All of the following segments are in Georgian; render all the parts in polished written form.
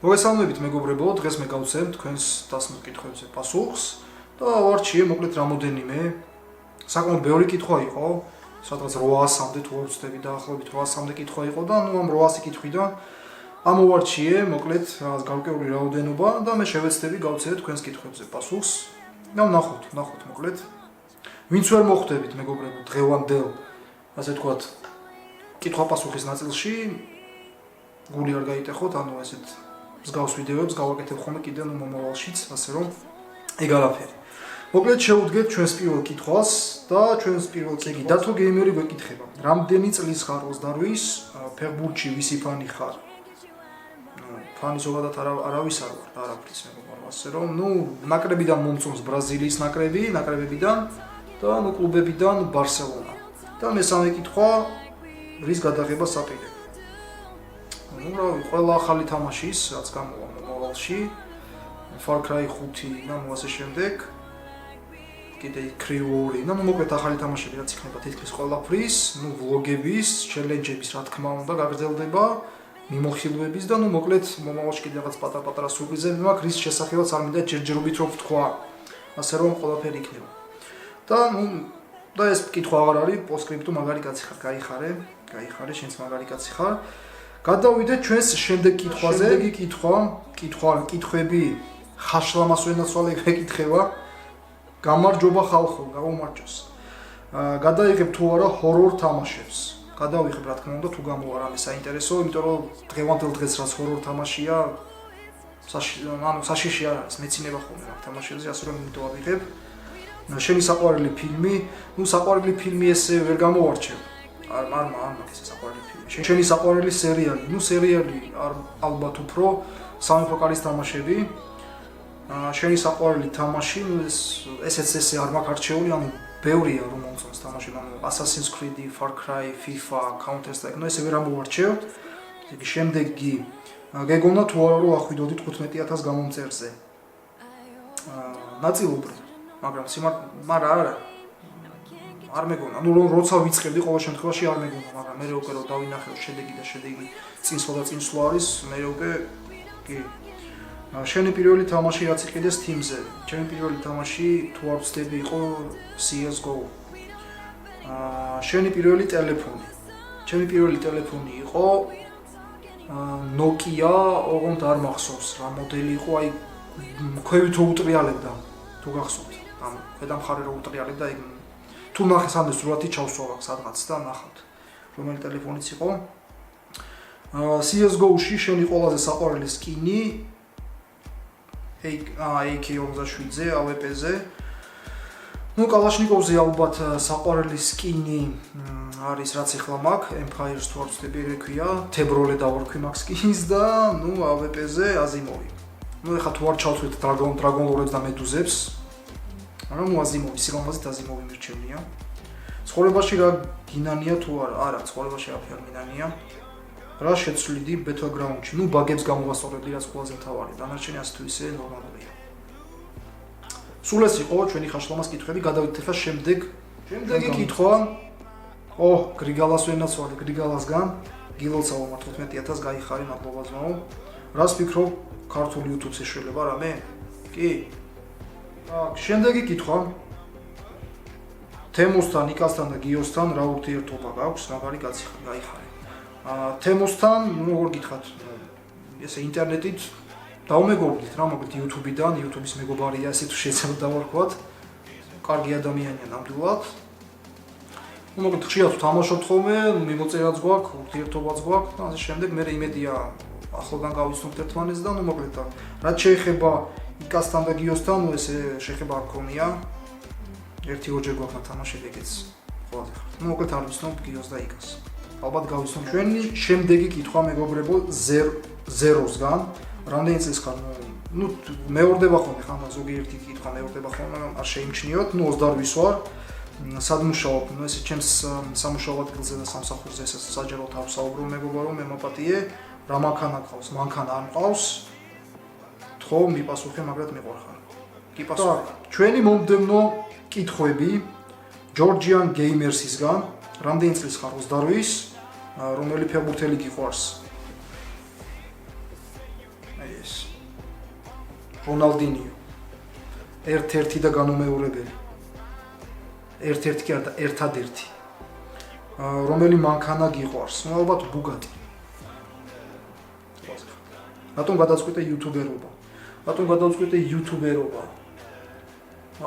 მოგესალმებით მეგობრებო, დღეს მე გავცემ თქვენს დასმულ კითხვებზე პასუხს და ვარჩიე მოკლედ რამოდენიმე საკმაოდ ბევრი კითხვა იყო, სადღაც 800-მდე თუ არ ვცდები დაახლოებით 800-მდე კითხვა იყო და ამ 800 კითხვიდან ამოვარჩიე მოკლედ გარკვეული რაოდენობა და მე შევეცდები გავცეთ თქვენს კითხვებზე პასუხს. და ვნახოთ მოკლედ. ვინც ვერ მოხვდებით მეგობრებო დღევანდელ, ასე ვთქვათ, კითხვა-პასუხის ნაწილში, გული არ გაიტეხოთ, ანუ ესეთ მსგავს ვიდეოებს გავაკეთებ ხოლმე კიდევ მომავალშიც, ასე რომ ეგ არაფერი. მოკლედ შევუდგეთ ჩვენს პირველ კითხვას და ჩვენს პირველ წეგი დათო გეიმერი გვეკითხება. რამდენი წლის ხარ 28-ის, ფეხბურთში ვისი ფანი ხარ? ფანი ზოგადად არავის არ ვარ, არაფრის მეგობრებო, ასე რომ, ნაკრებიდან მომწონს ბრაზილიის ნაკრებებიდან და კლუბებიდან ბარსელონა. და მესამე კითხვა, რის გადაღებას აპირებ? ყველა ახალი თამაშის, რაც გამოვა მომავალში, Far Cry 5 და ასე შემდეგ, კიდე Crew 2, მოკლედ ახალი თამაშები რაც იქნება თითქმის ყველაფრის, ვლოგების, ჩელენჯების, რა თქმა უნდა, გაგრძელდება, მიმოხილვების და მოკლედ მომავალში კიდე რაღაც პატარ-პატარა სურპრიზები მაქვს, რის შესახებაც არ მინდა ჯერჯერობით რომ ვთქვა, ასე რომ ყველაფერი იქნება. და ეს კითხვა აღარ არის, პოსტსკრიპტუ მაგარი კაცი ხარ, გაიხარე, შენც მაგარი კაცი ხარ. გადავიდეთ ჩვენს შემდეგ კითხვაზე. შემდეგი კითხვები ხაშლამას ვენაცვალე ეკითხება. გამარჯობა ხალხო, გაუმარჯოს. გადაიღებ თუ არა ჰორორ თამაშებს. გადავიღებ რა თქმა უნდა თუ გამოვა რამე საინტერესო, იმიტომ რომ დღევანდელ დღეს რაც ჰორორ თამაშია, საშიში არ არის, მეცინება ხოლმე რა თამაშებზე, ასე რომ იმიტომ ავიღებ. შენი საყვარელი ფილმი, საყვარელი ფილმი ესე ვერ გამოვარჩევ. არ მაქვს ეს საყვარელი ფილმი. შენი საყვარელი სერიალი, სერიალი ალბათ უფრო სამეფო კარის თამაშები. შენი საყვარელი თამაში, ესეც არ მაქვს არჩეული, ბევრია რომ მომწონს თამაშები, Assassin's Creed, Far Cry, FIFA, Counter-Strike, ესე ვერ ამოვარჩევთ. შემდეგი გეგონა თუ არა რომ ახვიდოდი 15,000 გამომწერზე. ნაწილობრივ, მაგრამ არა. არ მეგონა, როცა ვიწყებდი ყოველ შემთხვევაში არ მეგონა, მაგრამ მე უკვე რომ დავინახე შედეგი და შედეგი წინსვლა არის, მე უკვე კი. შენი პირველი თამაში რაც იყიდეს Steam-ზე. ჩემი პირველი თამაში თუ არ ვცდები იყო CS:GO. შენი პირველი ტელეფონი. ჩემი პირველი ტელეფონი იყო Nokia, ოღონდ არ მახსოვს რა მოდელი იყო, ქვევით რო უტრიალებდა, თუ გახსოვთ. ქვედა მხარე რო უტრიალებდა, თუ ნახე სანდეს სურათი ჩავსვავ სადღაც და ნახავთ რომელი ტელეფონიც იყო. CS:GO-ში შენი ყველაზე საყვარელი სკინი AK-47-ზე, AWP-ზე. კალაშნიკოვზე ალბათ საყვარელი სკინი არის რაც ახლა მაქვს, Empires თუ არ ვცდები ექვია, თებროლე დავარქვი მაქვს სკინს და AWP-ზე Azimov. ეხლა თუ არ ჩავთვლით Dragon Lords და Meduzებს, Azimov, სიგამაზით Azimov მირჩევნია. ცხოვრებაში რა გინანია თუ არა, ცხოვრებაში არაფერი არ მინანია. რა შეცვლიდი Battleground-ში, ბაგებს გამოვასწორებდი, რაც ყველაზე მთავარი, დანარჩენი ასე თუ ისე ნორმალურია. სულ ეს იყო ჩვენი ხაშლამას კითხვები, გადავიდეთ ახლა შემდეგი კითხვა. გრიგალას ვენაცვალე, გრიგალასგან, გილოცავ 15,000 გაიხარე, მადლობა ძმაო. რას ფიქრობ, ქართულ YouTube-ს ეშველება რამე? კი. შემდეგი კითხვა. თემოსთან, ნიკასთან და გიოსთან რა ურთიერთობა გაქვს, მაგარი კაცი ხარ, გაიხარე. თემოსთან, როგორ გითხათ, ესე ინტერნეტით დავმეგობრდით რა, მოკლედ YouTube-დან, YouTube-ის მეგობარია, ესე თუ შეიძლება დავარქვათ. კარგი ადამიანია ნამდვილად. მოკლედ ხშირად ვთამაშობთ ხოლმე, მიმოწერაც გვაქვს, ურთიერთობაც გვაქვს და ასე შემდეგ, მე იმედია ახლოდან გავიცნობთ ერთმანეთს და მოკლედ რაც შეეხება იკასთან და გიოსთან, ესე შეხება არ ქონია. ერთი ოჯერ გვაქვს თამაშები ეგეც ყველაზე ხარ. მოკლედ არ ვიცნობ გიოს და იკას. ალბათ გავიცნობ. ჩვენი შემდეგი კითხვა მეგობრებო ზეროსგან, რამდენი წლის ხარ? მეორდება ხოლმე ხანდა ზოგიერთი კითხვა მეორდება ხოლმე, არ შეიმჩნიოთ, 28 ვარ. სად მუშაობ? ესე ჩემს სამუშაო ადგილზე და სამსახურზე ესე საჯაროდ არ ვსაუბრო მეგობარო, მე მოპატიე, რა მანქანა გყავს, მანქანა არ მყავს. თქო, მიპასუხე, მაგრამ მიყვარხარ. კი პასუხე. ჩვენი მომდევნო კითხვები Georgian Gamers-ისგან, რამდენი წლის ხარ? 28-ის, რომელი ფეხბურთელი გიყვარს? ეს რონალდინიო ერთ-ერთი და განუმეორებელი ერთ-ერთი კი არა ერთადერთი რომელი მანქანა გიყვარს ალბათ ბუგატი რატომ გადაწყვიტე იუთუბერობა რატომ გადაწყვიტე იუთუბერობა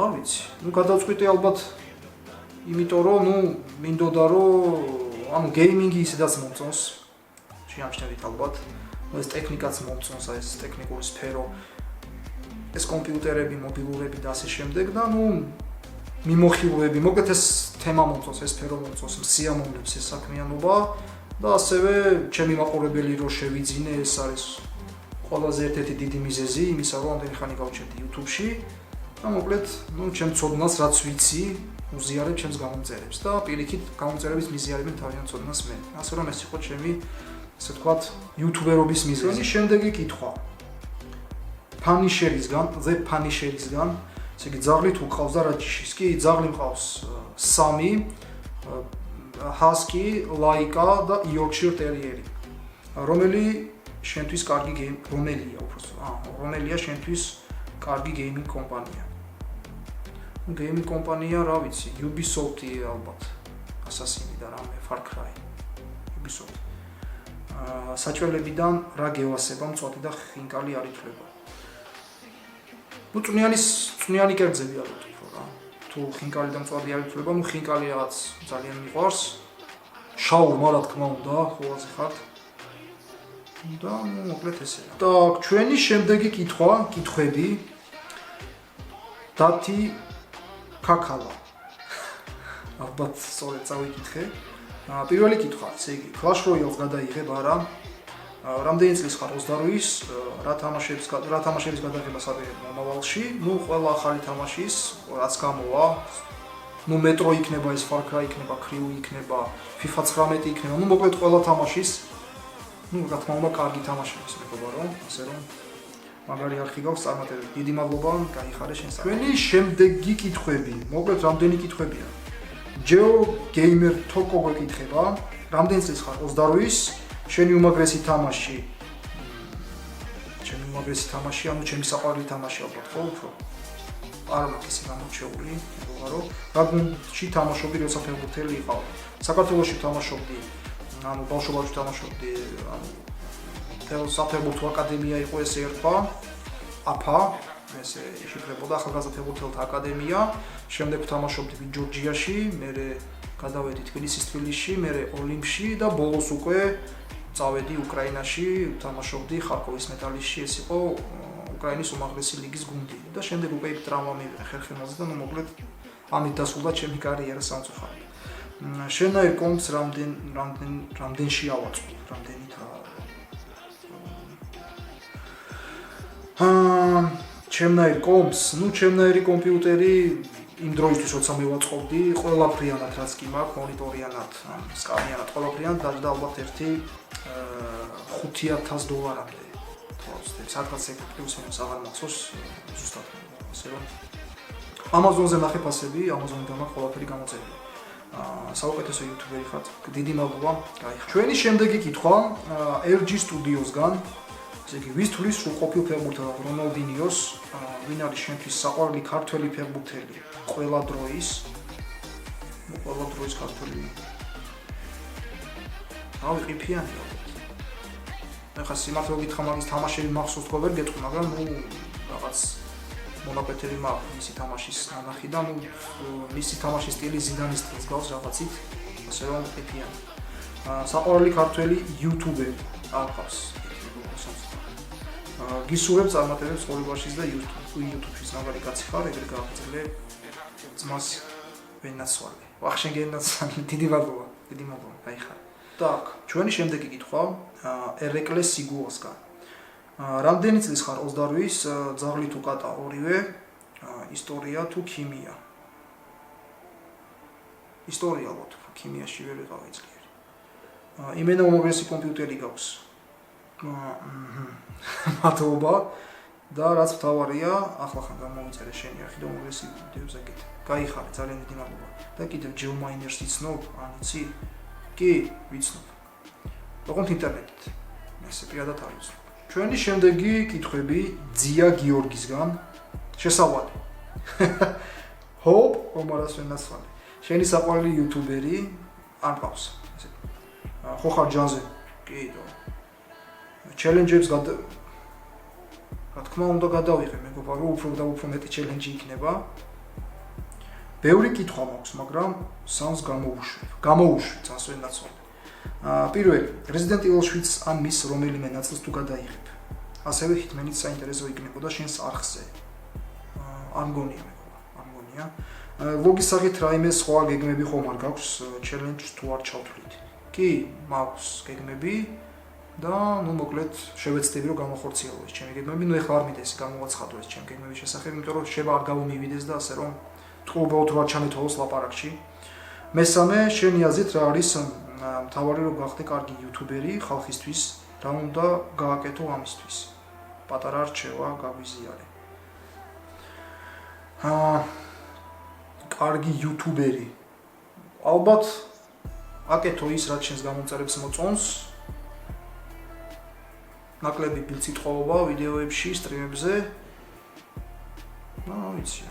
არ ვიცი გადაწყვიტე ალბათ იმიტომ რომ მინდოდა რომ გეიმინგი ისედაც მომწონს შეამჩნევით ალბათ ეს ტექნიკაც მომწონს ეს ტექნიკური სფერო ეს კომპიუტერები მობილურები და ასე შემდეგ და მიმოხილვები მოკლედ ეს თემა მომწონს ეს სფერო მომწონს სიამოვნებს ეს საქმიანობა და ასევე ჩემი მაყურებელი რო შევიძინე ეს არის ყველაზე ერთ-ერთი დიდი მიზეზი იმისა რომ ამდენი ხანი გავჩერდი YouTube-ში და მოკლედ ჩემ ცოდნას რაც ვიცი უზიარებ ჩემს გამომწერებს და პირიქით გამომწერების მიზიარებენ თავიანთ ცოდნას მე ასე რომ ეს იყო ჩემი ასე ვთქვათ იუთუბერობის მიზეზი შემდეგი კითხვა ფანიშერისგან The Punisher-ისგან ესე იგი ძაღლი თუ ყავს და რა ჯიშის კი ძაღლი მყავს 3 Husky, Laika და Yorkshire Terrier რომელი შენთვის კარგი რომელია შენთვის კარგი გეიმინგ კომპანია გეიმინგ კომპანია რა ვიცი Ubisoft-ი ალბათ Assassin-ი და რამე Far Cry Ubisoft საჭველებიდან რა გევასება მწვადი და ხინკალი არ ითვლება წვნიანი კერძები ალბათ უფრო რა თუ ხინკალი და მწვადი არ ითვლება ხინკალი რაღაც ძალიან მიყვარს შაურმა რა თქმა უნდა ყველაზე ხართ და მოკლედ ესეა და ჩვენი შემდეგი კითხვები დათი ქაქალა ალბათ სწორედ წავიკითხე პირველი კითხვა ესე იგი Clash Royale-ს გადაიღებ არა რამდენი წლის ხარ 28-ის რა თამაშების გადაღებას აპირებ მომავალში ყველა ახალი თამაშის რაც გამოვა Metro იქნება ეს Far Cry იქნება Crew იქნება FIFA 19 იქნება მოკლედ ყველა თამაშის რა თქმა უნდა კარგი თამაშების მეგობრებო რომ ასე რომ მაგარი არხი გაქვს წარმატებული დიდი მადლობა გაიხარე შენ ჩვენი შემდეგი კითხვები მოკლედ რამდენი კითხვებია Geo Gamer Toko გეკითხება რამდენი წლის ხარ 28-ის შენი უმაგრესი თამაში ანუ ჩემი საყვარელი თამაში ალბათ ხო უფრო არ მაქვს ისე გამორჩეული მეგობარო რა გუნდში თამაშობდი როცა ფეხბურთელი იყავ საქართველოში თამაშობდი ანუ ბავშვობაში თამაშობდი ანუ საფეხბურთო აკადემია იყო ესე ერქვა აფა ესე შიფრებოდა ახალგაზრდა ფეხბურთელთა აკადემია შემდეგ თამაშობდი ჯორჯიაში მერე გადავედი თბილისში მერე ოლიმპში და ბოლოს უკვე წავედი უკრაინაში თამაშობდი ხარკოვის მეტალისტში ეს იყო უკრაინის უმაღლესი ლიგის გუნდი და შემდეგ უკვე ტრავმა მივიღე ხერხემალზე და მოკლედ ამით დასრულდა ჩემი კარიერა სამწუხაროდ შენაერ კომპს რამდენში ავაწყო რამდენით ჩემნაირ კომპს ჩემნაირი კომპიუტერი იმ დროისთვის როცა მივაწყობდი ყველაფრიანად რაც კი მაქვს მონიტორიანად სკანიანად ყველაფრიანად დაჯდა ალბათ ერთი $5,000 სადღაც პლუს მინუს აღარ მახსოვს ზუსტად ასე რომ Amazon-ზე ნახე ფასები Amazon-დან მაქვს ყველაფერი გამოწერილი საუკეთესო იუთუბერი ხართ დიდი მადლობა გაიხარეთ ჩვენი შემდეგი კითხვა RG Studios-გან ესე იგი ვის თulis სრულყოფილ ფეხბურთელად რონალდინიოს ვინ არის შენთვის საყვარელი ქართველი ფეხბურთელი ყველა დროის ქართველი ყიფიანი ახლა სიმართლე გითხრა მაგის თამაშები მახსოვს თქო ვერ გეტყვი მაგრამ რაღაც მონაკვეთები მაქვს მისი თამაშის ნანახი და მისი თამაშის სტილი ზიდანის სტილს გავს რაღაცით ასე რომ ყიფიანი საყვარელი ქართველი იუთუბერი არ ყავს გისურვებ წარმატებებს ცხოვრებაშიც და YouTube-ის მაგარი კაცი ხარ ეგრე გააგრძელე ძმას ვენაცვალე ვახშენგენაც დიდი მადლობა გაიხარე так ჩვენი შემდეგი კითხვა ერეკლე სიგუოსგან რამდენი წლის ხარ 28-ის ძაღლი თუ კატა ორივე ისტორია თუ ქიმია ისტორია ალბათ ქიმიაში ვერ ვიყავი ძლიერი იმენა უმაღლესი კომპიუტერი გაქვს მადლობა და რაც მთავარია ახლა ხან გამოვიწერე შენი არხი და უმაღლესი ვიდეოებს აკეთე გაიხარე ძალიან დიდი მადლობა და კიდევ Geominers იცნობ ან იცი კი ვიცნობ ოღონდ ინტერნეტით ესე პირადად არ ვიცნობ ჩვენი შემდეგი კითხვები ძია გიორგისგან. შესავალი. Hope omara სვენასვალი. შენი საყვარელი იუთუბერი არ ყავს. ხო ხარ ჯანზე? კიდო. ჩელენჯებს რა თქმა უნდა გადავიღე, მეგობარო, უფრო მეტი ჩელენჯი იქნება. ბევრი კითხვა მაქვს, მაგრამ სამს გამოუშვებ, წასვენაცვალე. პირველი, Resident Evil 7 ან მის რომელიმე ნაწილს თუ გადაიღებ. ასევე ჰიტმენიც საინტერესო იქნებოდა შენს არხზე. არ მგონია მეგობრა, არ მგონია. ლოგის სახით რაიმე სხვა გეგმები ხომ არ გაქვს ჩელენჯს თუ არ ჩავთვლით. კი, მაქვს გეგმები და ნუ მოკლედ შევეცდები რომ გამახორციელო ეს ჩემი გეგმები. ნუ ეხლა არ მიდეს გამოვაცხადო ეს ჩემი გეგმების შესახებ, იმიტომ რომ შევა არ გამომივიდეს და ასე რომ თყუბრად რა ჩამეთვალოს ლაპარაკში. მესამე, შენი აზრით რა არის მთავარი რომ გახდე კარგი იუთუბერი ხალხისთვის, რა უნდა გააკეთო ამისთვის? პატარა რჩევა გაგვიზიარე. კარგი იუთუბერი. ალბათ აკეთო ის რაც შენს გამომწერებს მოწონს. ნაკლები ბილწიტყობა ვიდეოებში, სტრიმებზე. ვიცი.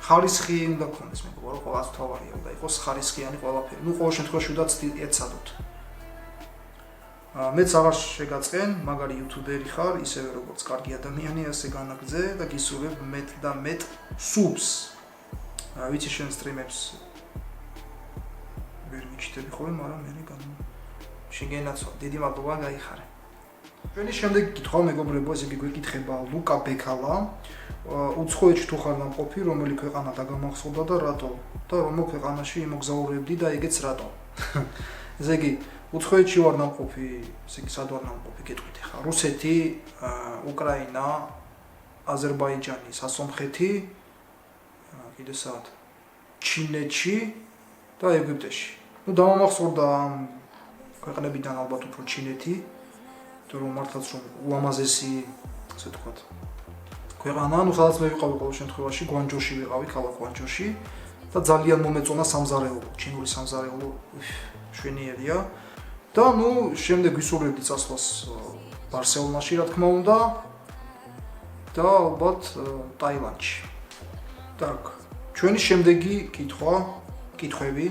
ხარისხი უნდა გქონდეს მეგობარო, ყველას თავარია უნდა იყოს ხარისხიანი ყველაფერი. ნუ ყოველ შემთხვევაში უნდა ეცადოთ. მეც აღარ შეგაწყენ, მაგარი იუთუბერი ხარ, ისევე როგორც კარგი ადამიანი, ასე განაგრძე და გისურვებ მეტ და მეტ სუბს. ვიცი შენ სტრიმებს ვერ მიჩნდები ხოლმე, მაგრამ მე შეგენაცვალე. დიდი მადლობა, გაიხარე. ჩვენი შემდეგი კითხვა მეგობრებო, ესე იგი გვეკითხება ლუკა ბეკალა. უცხოეთში თუ ხარ ნამყოფი, რომელი ქვეყანა დაგამახსოვდა და რატო? და რომელ ქვეყანაში იმოგზაურებდი და ეგეც რატო? ესე იგი უცხოეთში ვარ ნამყოფი, ესე იგი სად ვარ ნამყოფი, გეტყვით ახლა. რუსეთი, უკრაინა, აზერბაიჯანი, სასომხეთი, კიდე სად? ჩინეთში და ეგვიპტეში. ნუ დამამახსოვრდა ამ ქვეყნებიდან ალბათ უფრო ჩინეთი, თუ რომ მართლაც რომ ულამაზესი, ასე ვთქვათ, ქვეყანა, ნუ სადაც მე ვიყავი ყოველ შემთხვევაში, გვანჯოში ვიყავი, ქალაქ გვანჯოში და ძალიან მომეწონა სამზარეულო, ჩინური სამზარეულო შვენიერია. და ნუ შემდეგ ვისურვებდი წასვლას ბარსელონაში, რა თქმა უნდა, და ალბათ ტაილანდში. так, ჩვენი შემდეგი კითხვები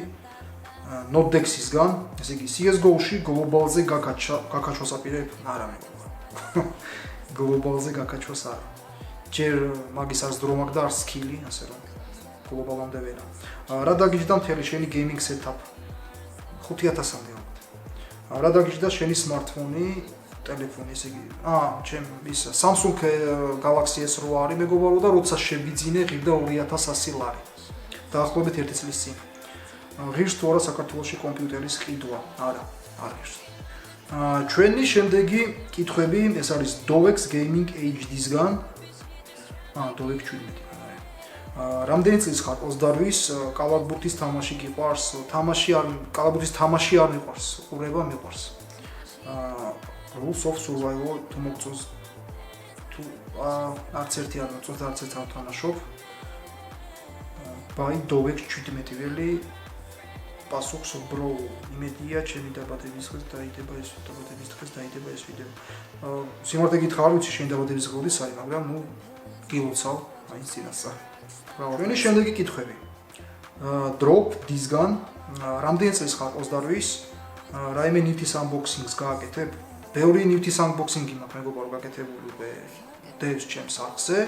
Nodexisგან, ესე იგი CS:GO-ში გლობალზე გაკაჩვას აპირებ? არა მეგობრა. გლობალზე გაკაჩვას არა. ჯერ მაგის არც დრო მაქვს და არც სკილი, ასე რომ გლობალამდე ვერა. რა დაგიჯდა მთელი შენი გეიმინგ სეტაპ? 5000-მდე ალბათ. რა დაგიჯდა შენი smartphone-ი, ტელეფონი, ესე იგი, ჩემ Samsung Galaxy S8 არის მეგობარო და როცა შევიძინე ღირდა 2100 ლარი. დაახლოებით 1 წლის წინ. ღირს თუ არა საქართველოში კომპიუტერის ყიდვა? არა, არ ღირს. ჩვენი შემდეგი კითხვები, ეს არის Dovex Gaming HD-სგან. Dovex 17. რამდენი წლის ხარ? 28-ის, კალაბურთის თამაში გიყვარს? კალაბურთის თამაში არ მიყვარს, ყურება მიყვარს. Rules of Survival თუ მოგწონს, თუ არც ერთი არ მოწონს და არც ერთ არ თამაშობ. By Dovex 17-ველი პასუხს ბრო, იმედია ჩემი დაბადების დღეს დაიდება ეს ვიდეო. სიმართლე გითხრა, არ ვიცი შენი დაბადების დღე საი, მაგრამ ნუ გილოცავ მაინც წინასწარ. ჩვენი შემდეგი კითხვები. Drop Disc-გან, რამდენი წლის ხარ? 28-ის, რაიმე ნივთის unboxing-ს გააკეთებ? ბევრი ნივთის unboxing-ი მაქვს მეგობარო გაკეთებული დევს ჩემს არხზე,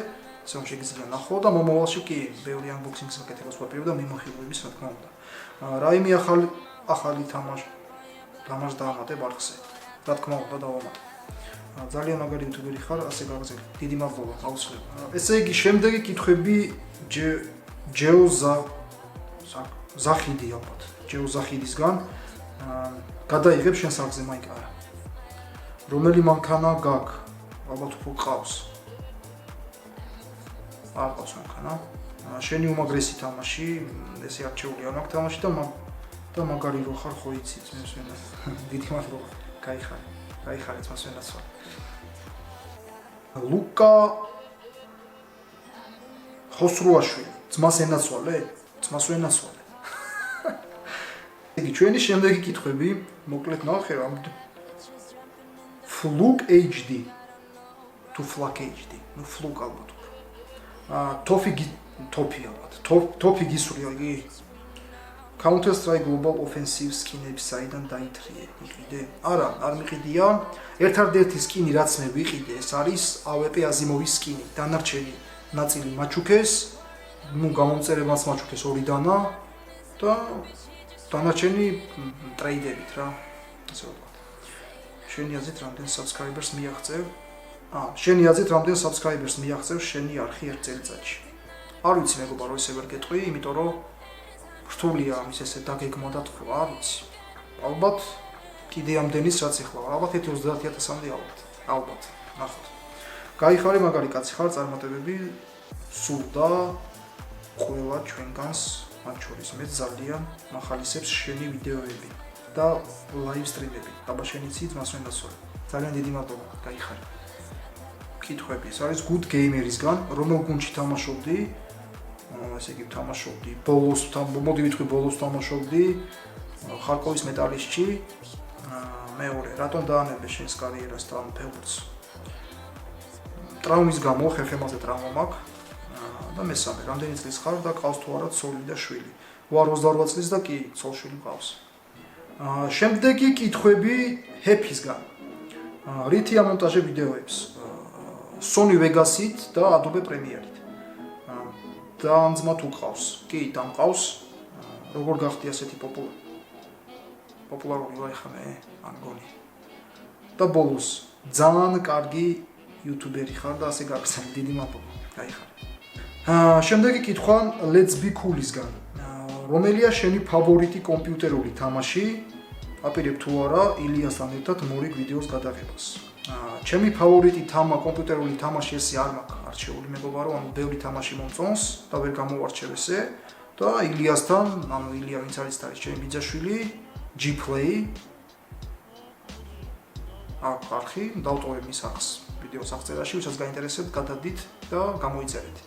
ასე რომ შეგიძლია ნახო და მომავალში კი ბევრი unboxing-ს გაკეთებას ვაპირებ და მიმოხილვების რა თქმა უნდა. რაიმე ახალი თამაშს დავამატებ არხზე. რა თქმა უნდა დავამატებ. ძალიან მაგარი იუთუბერი ხარ, ასე გაგზელე. დიდი მადლობა, აუცილებლად. ესე იგი, შემდეგი კითხვები Zahidi ალბათ. Zahidisგან. გადაიღებ შენს არხზე მაინც არა. რომელი მანქანა გაქვს? ალბათ უფრო ყავს. არ ყავს მანქანა. შენი უმაგრესი თამაში, ესე არჩეული არ მაქვს თამაში და მაგარი რო ხარ, ხო იცით, მე ვსვენა. დიდი მადლობა. გაიხარე, ძმას ვენაცვალე. ლუკა ხოსრუაშვილი, ძმას ენაცვალე? ძმას ვენაცვალე. იგი ჩვენი შემდეგი კითხვები, მოკლედ ნახე რა. Flug HD. თუ Flak HD, ну Fluk ალბათ. Tophi ალბათ. Tophi გისურია იგი. Counter Strike Global Offensive skin-ების საიდან დაითრიე, იყიდე? არა, არ მიყიდია. ერთადერთი სკინი რაც მე ვიყიდე, ეს არის AWP Azimov-ის სკინი. დანარჩენი ნაწილი მაჩუქეს, ну გამომწერებაც მაჩუქეს 2 დანა და დანარჩენი ტრეიდებით რა. ასე ვთქვათ. შენი აზრით რამდენ subscribers მიაღწევ? შენი აზრით რამდენ subscribers მიაღწევ შენი არხი ერთ წელიწადში? არ ვიცი მეგობარ, რო ისე ვერ გეტყვი, იმიტომ რომ რთულია ამის ესე დაგეგმა და თქვა, არ ვიცი. ალბათ კიდე ამდენის რაც ეხლა, ალბათ 30,000-მდე ალბათ. ნახოთ. გაიხარე მაგარი კაცი ხარ, წარმატებები სულდა ყველა ჩვენგანს, მათ შორის მე ძალიან მახალისებს შენი ვიდეოები და ლაივ სტრიმები. აბა შენი ცით მას ვენდაცვალე. ძალიან დიდი მადლობა, გაიხარე. კითხვები, ეს არის Good Gamer-ისგან, რომელ გუნდში თამაშობდი? ესე იგი თამაშობდი ბოლოს, მოდი ვიტყვი ბოლოს თამაშობდი ხარკოვის მეტალისტში. მეორე, რატომ დაანებე შენს კარიერას და ფეხბურთს? ტრავმის გამო, ხერხემალზე ტრავმა მაქვს. და მესამე, რამდენი წლის ხარ და ყავს თუ არა ცოლი და შვილი? ვარ 28 წლის და კი, ცოლ-შვილი მყავს. შემდეგი კითხვები ჰეფისგან. რითი ამონტაჟე ვიდეოებს? Sony Vegas-ით და Adobe Premiere-ით. და ანძმა თუ ყავს? კი, დამყავს. როგორ გახდი ასეთი პოპულარული ვარ ხა მე, ან გონი. და ბოლოს, ძალიან კარგი YouTuber-ი ხარ და ასე გაგცემ, დიდი მადლობა. გაიხარე. შემდეგი კითხვა Let's Be Cool-ისგან. რომელია შენი ფავორიტი კომპიუტერული თამაში? აპირებ თუ არა ილიასთან ერთად მორიგ ვიდეოს გადაღებას. ჩემი ფავორიტი კომპიუტერული თამაში ესე არ მაქვს არჩეული მეგობარო, ანუ ბევრი თამაში მომწონს და ვერ გამოვარჩევ ესე და ილიასთან, ანუ ილია ვინც არის ჩემი ბიძაშვილი, G-Play აქ არხი, დავტოვებ მის არხს ვიდეოს აღწერაში, ვისაც გაინტერესებთ, გადადით და გამოიწერეთ.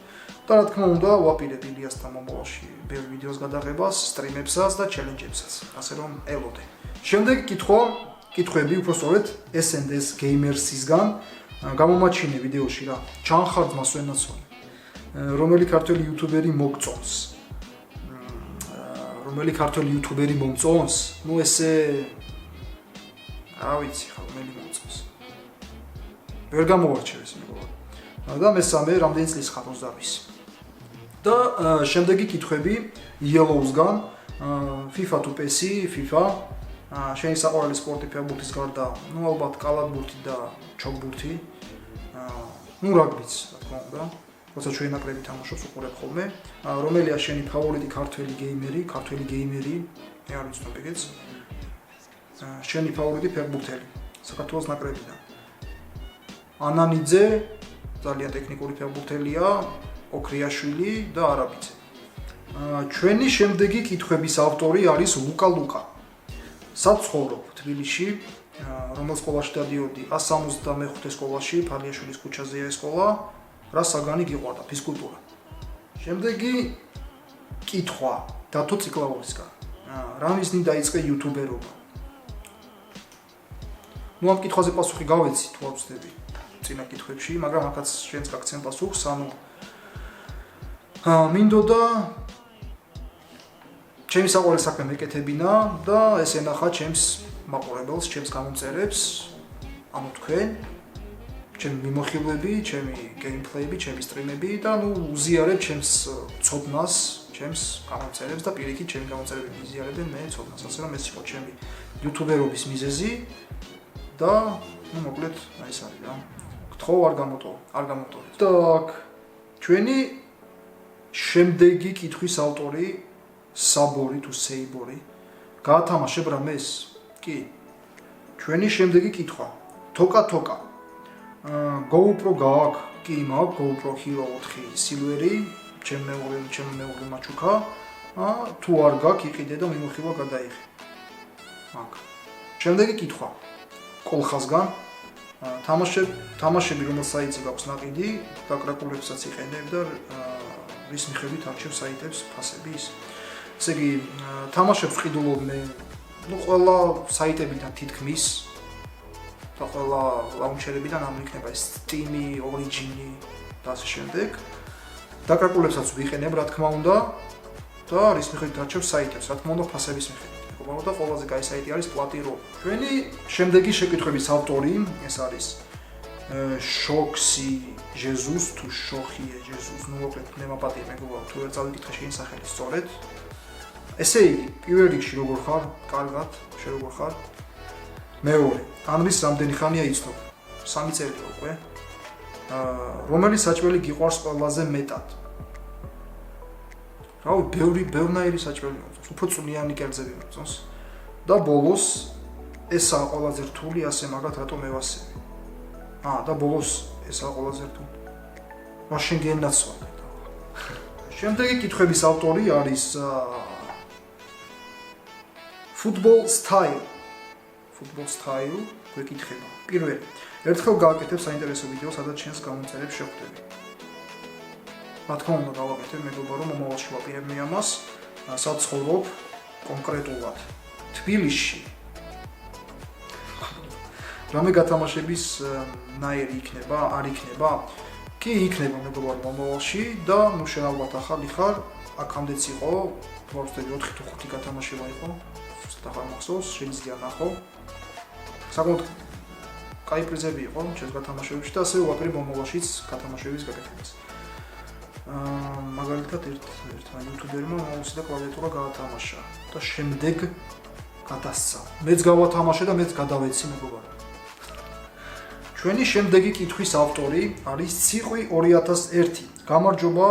და რა თქმა უნდა, ვაპირებ ილიასთან მომავალში ბევრი ვიდეოს გადაღებას, სტრიმებსაც და ჩელენჯებსაც, ასე რომ ელოდე. შემდეგი კითხვები უფრო სწორედ S&S Gamers-ისგან გამომაჩინე ვიდეოში რა. ჩანხარდმას ვენაცვალე. რომელი ქართველი იუთუბერი მოგწონს? რომელი ქართველი იუთუბერი მომწონს? ნუ ესე რა ვიცი ხა, რომელი მომწონს. ვერ გამოვარჩევ ეს მეგობარ. და მესამე, რამდენი წლის ხარ? 28. და შემდეგი კითხვები Yellow-სგან, FIFA თუ PES, FIFA შენი საყვარელი სპორტი ფეხბურთის გარდა, ну ალბათ კალათბურთი და ჩოგბურთი. ну რაგბიც, რა თქმა უნდა. როცა ჩვენ ნაკრები თამაშობს უყურებ ხოლმე. რომელია შენი ფავორიტი ქართველი გეიმერი? მე არ ვიცნობ ეგეც. შენი ფავორიტი ფეხბურთელი საქართველოს ნაკრებიდან. ანანიძე, ძალიან ტექნიკური ფეხბურთელია, ოქრიაშვილი და არაბიძე. ჩვენი შემდეგი კითხვების ავტორი არის ლუკა. სად ცხოვრობ? თბილისში. რომელ სკოლაში დადიოდი? 165 სკოლაში, ფალიაშვილის ქუჩაზეა ეს სკოლა. რა საგანი გიყვარდა? ფიზკულტურა. შემდეგი კითხვა დათო ციკლაურისგან. რა მიზნით დაიწყე იუთუბერობა? ნუ ამ კითხვაზე პასუხი გავეცი თუ არ ვცდები წინა კითხვებში, მაგრამ ახაც შენს გაგცემ პასუხს, ანუ მინდოდა ჩემი საყვარელი საქმე მეკეთებინა და ეს ენახა ჩემს მაყურებელს, ჩემს გამომწერებს, ანუ თქვენ, ჩემი მიმოხილვები, ჩემი გეიმპლეიები, ჩემი სტრიმები და ნუ უზიარებ ჩემს ცოდნას, ჩემს გამომწერებს და პირიქით ჩემი გამომწერები იზიარებენ მე ცოდნას, ასე რომ ეს იყო ჩემი იუთუბერობის მიზეზი და ნუ მოკლედ აი ეს არის რა. გთხოვ არ გამოტოვეთ. так, ჩვენი შემდეგი კითხვის ავტორი საბორი თუ სეიბორი გაათამაშებ რამეს? კი. ჩვენი შემდეგი კითხვა. თოკა. GoPro გააქვს? კი, მაქვს GoPro Hero 4 Silver-ი, ჩემი მეუღლე მაჩუქა. თუ არ გაქვს, იყიდე და მიმოხილვა გადაიღე. მაქვს. შემდეგი კითხვა. კოლხაზგან თამაშები რომელ საიტზე გაქვს ნაყიდი, დაკრაკულებსაც იყენებ და რის მიხედვით არჩევ საიტებს ფასების. ესე იგი, თამაშებს ვყიდულობ მე, ნუ ყველა საიტებიდან თითქმის და ყველა ლაუნჩერებიდან ამ იქნება Steam-ი, Origin-ი და ასე შემდეგ. დაკარგულებსაც ვიყენებ, რა თქმა უნდა, და რის მიხედვით არჩევ საიტებს, რა თქმა უნდა, ფასების მიხედვით. მეგობარო და ყველაზე კაი საიტი არის Platy.ru. ჩვენი შემდეგი შეკითხვების ავტორი ეს არის Shoxi Jesus თუ Shoxie Jesus, ნუ მოკლედ მე მაპატია მეგობარო, თუ ვერ წავიკითხე შენი სახელი სწორედ. ესე იგი, პირველ რიგში როგორ ხარ? კარგად, შე როგორ ხარ? მეორე, ანრის რამდენი ხანია იცნობ? 3 წელია უკვე. რომელი საჭმელი გიყვარს ყველაზე მეტად? რავი, ბევრნაირი საჭმელი მოწონს, უფრო წვნიანი კერძები მოწონს. და ბოლოს, ესაა ყველაზე რთული, ასე მაგათ რატომ ევასები? და ბოლოს ესაა ყველაზე რთული. რა შენ გენაცვალე. შემდეგი კითხვების ავტორი არის Football Style. Football Style გვეკითხება. პირველი, ერთხელ გააკეთებ საინტერესო ვიდეო, სადაც შენს გამომწერებს შეხვდები. რა თქმა უნდა, გავაკეთებ, მეგობარო, მომავალში ვაპირებ მე ამას, საცხოვრობ კონკრეტულად თბილისში. რამე გათამაშების ნაირი იქნება, არ იქნება? კი იქნება, მეგობარო, მომავალში და ნუ შენ ალბათ ახალი ხარ, აქამდეც იყო, ვარსტები 4 თუ 5 გათამაშება იყო. ახალ მახსოვს, შეიძლება ნახო. საკმაოდ კაი პრიზები იყო ჩემს გათამაშებებში და ასევე ვაპირებ მომავალშიც გათამაშების გაკეთებას. მაგალითად ერთმა იუთუბერმა მაუსი და კლავიატურა გაათამაშა და შემდეგ გადასცა. მეც გავათამაშე და მეც გადავეცი მეგობარო. ჩვენი შემდეგი კითხვის ავტორი არის ციყვი 2001. გამარჯობა,